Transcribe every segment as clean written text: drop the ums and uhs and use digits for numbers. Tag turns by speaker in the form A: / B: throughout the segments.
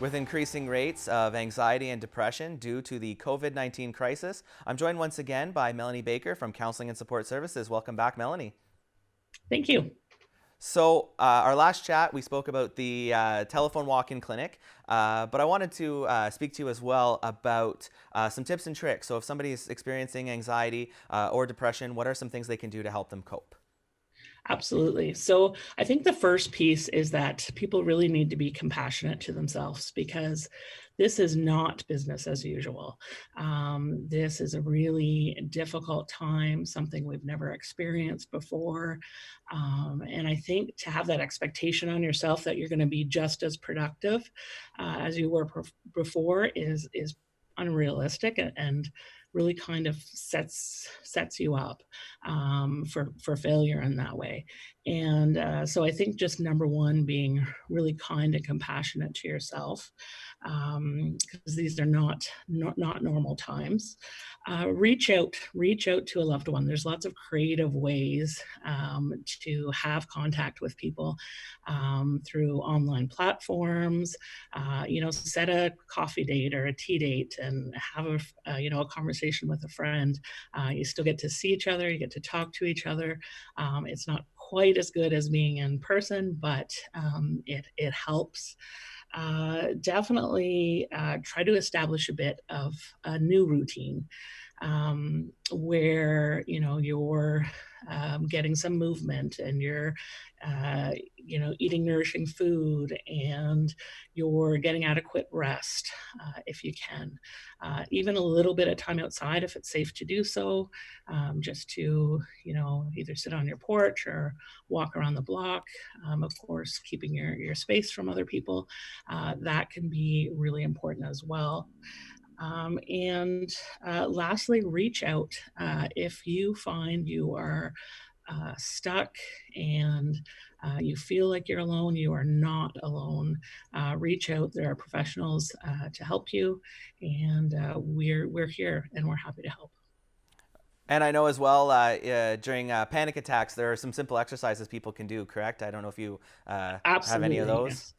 A: With increasing rates of anxiety and depression due to the COVID-19 crisis, I'm joined once again by Melanie Bakker from Counselling and Support Services. Welcome back, Melanie.
B: Thank you.
A: So our last chat, we spoke about the telephone walk-in clinic, but I wanted to speak to you as well about some tips and tricks. So if somebody's experiencing anxiety or depression, what are some things they can do to help them cope?
B: Absolutely. So I think the first piece is that people really need to be compassionate to themselves because this is not business as usual. This is a really difficult time, something we've never experienced before. And I think to have that expectation on yourself that you're going to be just as productive as you were before is unrealistic and really kind of sets you up for failure in that way. And so I think just number one, being really kind and compassionate to yourself, because these are not normal times. Reach out to a loved one. There's lots of creative ways to have contact with people through online platforms. Set a coffee date or a tea date and have a conversation with a friend. You still get to see each other, you get to talk to each other. It's not quite as good as being in person, but it helps. Definitely try to establish a bit of a new routine where you're getting some movement and you're eating nourishing food and you're getting adequate rest if you can. Even a little bit of time outside if it's safe to do so, just to either sit on your porch or walk around the block. Of course, keeping your space from other people, that can be really important as well. And lastly, reach out. If you find you are stuck and you feel like you're alone, you are not alone. Reach out. There are professionals to help you, and we're here and we're happy to help.
A: And I know as well, during panic attacks, there are some simple exercises people can do, correct? I don't know if you have any of
B: Absolutely,
A: those.
B: yes.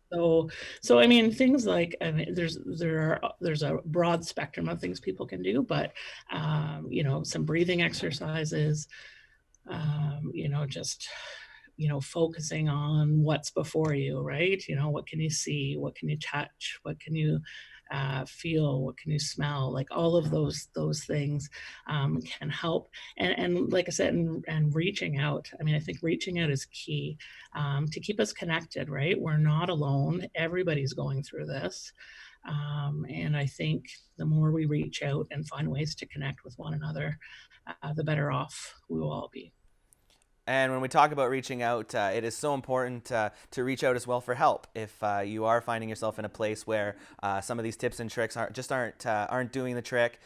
B: So I mean, things like there's a broad spectrum of things people can do, but some breathing exercises, just focusing on what's before you, right? What can you see? What can you touch? What can you feel? What can you smell? Like all of those things can help. And like I said, and reaching out. I mean, I think reaching out is key to keep us connected, right? We're not alone. Everybody's going through this. And I think the more we reach out and find ways to connect with one another, the better off we will all be.
A: And when we talk about reaching out, it is so important to reach out as well for help. If you are finding yourself in a place where some of these tips and tricks aren't doing the trick,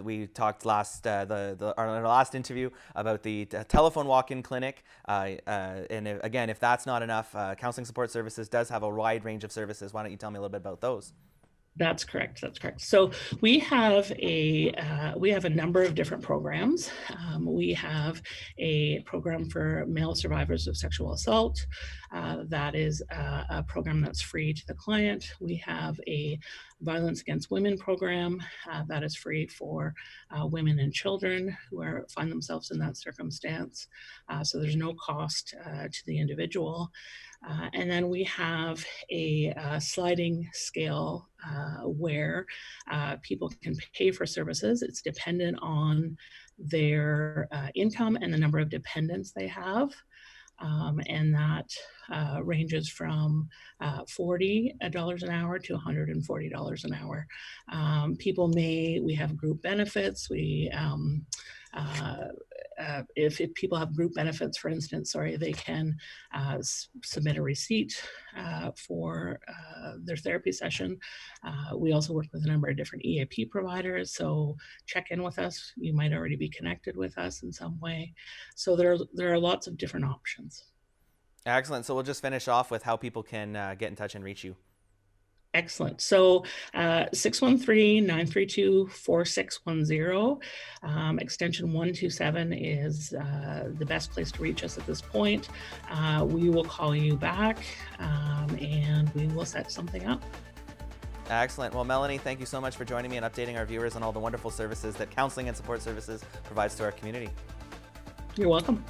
A: we talked our last interview about the telephone walk-in clinic. Again, if that's not enough, Counselling Support Services does have a wide range of services. Why don't you tell me a little bit about those?
B: That's correct. That's correct. So we have a number of different programs. We have a program for male survivors of sexual assault. That is a program that's free to the client. We have a violence against women program that is free for women and children who find themselves in that circumstance. So there's no cost to the individual. And then we have a sliding scale where people can pay for services. It's dependent on their income and the number of dependents they have. And that ranges from $40 an hour to $140 an hour. We have group benefits. If people have group benefits, for instance, they can submit a receipt for their therapy session. We also work with a number of different EAP providers, so check in with us. You might already be connected with us in some way. So there are lots of different options.
A: Excellent. So we'll just finish off with how people can get in touch and reach you.
B: Excellent. So 613-932-4610, extension 127 is the best place to reach us at this point. We will call you back and we will set something up.
A: Excellent. Well, Melanie, thank you so much for joining me and updating our viewers on all the wonderful services that Counseling and Support Services provides to our community.
B: You're welcome.